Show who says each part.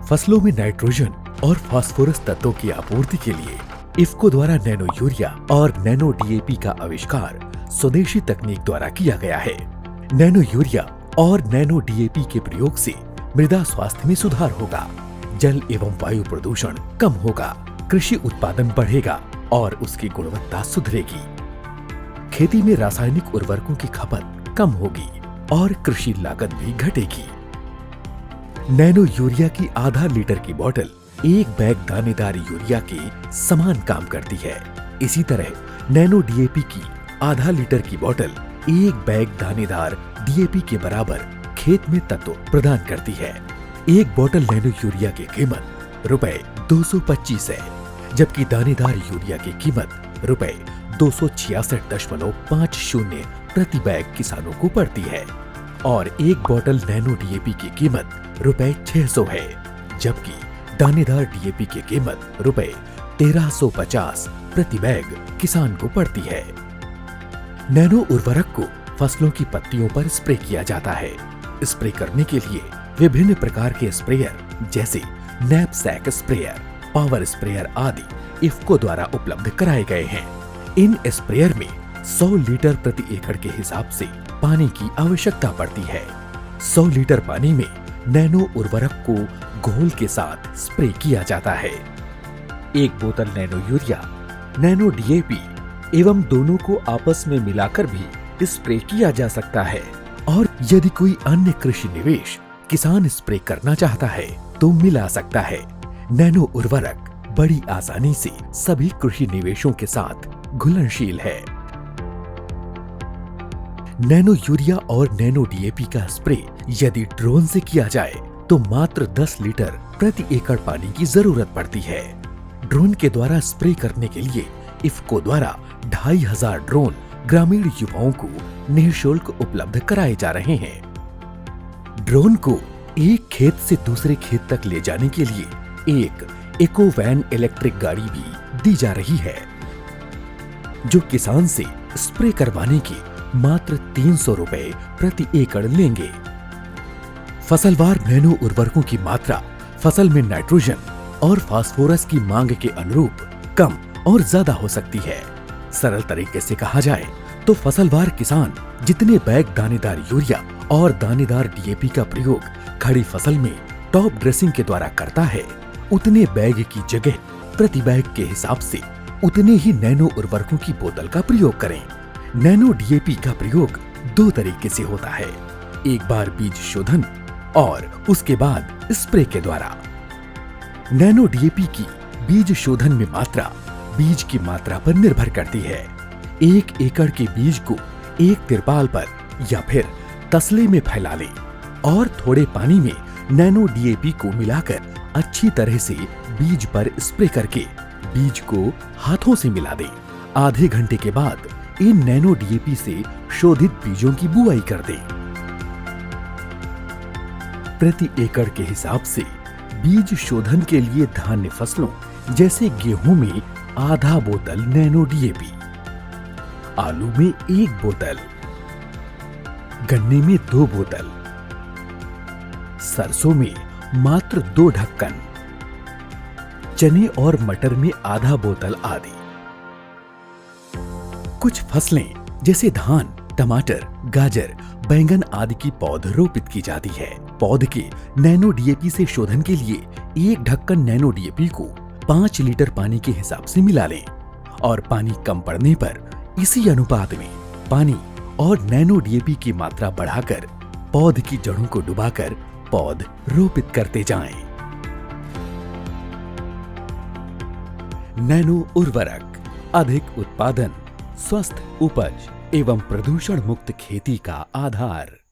Speaker 1: फसलों में नाइट्रोजन और फास्फोरस तत्वों की आपूर्ति के लिए इफ्को द्वारा नैनो यूरिया और नैनो डीएपी का आविष्कार स्वदेशी तकनीक द्वारा किया गया है। नैनो यूरिया और नैनो डीएपी के प्रयोग से मृदा स्वास्थ्य में सुधार होगा, जल एवं वायु प्रदूषण कम होगा, कृषि उत्पादन बढ़ेगा और उसकी गुणवत्ता सुधरेगी। खेती में रासायनिक उर्वरकों की खपत कम होगी और कृषि लागत भी घटेगी। नैनो यूरिया की आधा लीटर की बोतल एक बैग दानेदार यूरिया के समान काम करती है। इसी तरह नैनो डीएपी की आधा लीटर की बोतल एक बैग दानेदार डीएपी के बराबर खेत में तत्व प्रदान करती है। एक बोतल नैनो यूरिया की कीमत ₹225 है, जबकि दानेदार यूरिया की कीमत ₹266.50 प्रति बैग किसानों को पड़ती है और एक बोतल नैनो डीएपी की कीमत ₹600 है, जबकि दानेदार डीएपी की कीमत ₹1350 प्रति बैग किसान को पड़ती है। नैनो उर्वरक को फसलों की पत्तियों पर स्प्रे किया जाता है। स्प्रे करने के लिए विभिन्न प्रकार के स्प्रेयर जैसे नैपसैक स्प्रेयर, पावर स्प्रेयर आदि इफ्को द्वारा उपलब्ध कराए गए हैं। इन स्प्रेयर में 100 लीटर प्रति एकड़ के हिसाब से पानी की आवश्यकता पड़ती है। 100 लीटर पानी में नैनो उर्वरक को घोल के साथ स्प्रे किया जाता है। एक बोतल नैनो यूरिया, नैनो डीएपी एवं दोनों को आपस में मिलाकर भी स्प्रे किया जा सकता है और यदि कोई अन्य कृषि निवेश किसान स्प्रे करना चाहता है तो मिला सकता है। नैनो उर्वरक बड़ी आसानी से सभी कृषि निवेशों के साथ घुलनशील है। नैनो यूरिया और नैनो डीएपी का स्प्रे यदि ड्रोन से किया जाए तो मात्र 10 लीटर प्रति एकड़ पानी की जरूरत पड़ती है। ड्रोन के द्वारा स्प्रे करने के लिए इफ्को द्वारा 2500 ड्रोन ग्रामीण युवाओं को निःशुल्क उपलब्ध कराए जा रहे हैं। ड्रोन को एक खेत से दूसरे खेत तक ले जाने के लिए एक इको वैन इलेक्ट्रिक गाड़ी भी दी जा रही है, जो किसान से स्प्रे करवाने के मात्र ₹300 प्रति एकड़ लेंगे। फसलवार नैनो उर्वरकों की मात्रा फसल में नाइट्रोजन और फास्फोरस की मांग के अनुरूप कम और ज्यादा हो सकती है। सरल तरीके से कहा जाए तो फसलवार किसान जितने बैग दानेदार यूरिया और दानेदार डीएपी का प्रयोग खड़ी फसल में टॉप ड्रेसिंग के द्वारा करता है, उतने बैग की जगह प्रति बैग के हिसाब से उतने ही नैनो उर्वरकों की बोतल का प्रयोग करें। नैनो डीएपी का प्रयोग 2 तरीके से होता है, एक बार बीज शोधन और उसके बाद स्प्रे के द्वारा। नैनो डीएपी की बीज शोधन में मात्रा बीज की मात्रा पर निर्भर करती है। 1 एकड़ के बीज को एक तिरपाल पर या फिर तसले में फैला लें और थोड़े पानी में नैनो डीएपी को मिलाकर अच्छी तरह से बीज पर स्प्रे करके बीज को हाथों से मिला दें। आधे घंटे के बाद इन नैनो डीएपी से शोधित बीजों की बुआई कर दें। प्रति एकड़ के हिसाब से बीज शोधन के लिए धान्य फसलों जैसे गेहूं में आधा बोतल नैनो डीएपी, आलू में 1 बोतल, गन्ने में 2 बोतल, सरसों में मात्र 2 ढक्कन, चने और मटर में आधा बोतल आदि। कुछ फसलें जैसे धान, टमाटर, गाजर, बैंगन आदि की पौध रोपित की जाती है। पौध के नैनो डीएपी से शोधन के लिए 1 ढक्कन नैनो डीएपी को 5 लीटर पानी के हिसाब से मिला लें और पानी कम पड़ने पर इसी अनुपात में पानी और नैनो डीएपी की मात्रा बढ़ाकर पौध की जड़ों को डुबाकर पौध रोपित करते जाएं। नैनो उर्वरक अधिक उत्पादन, स्वस्थ उपज एवं प्रदूषण मुक्त खेती का आधार।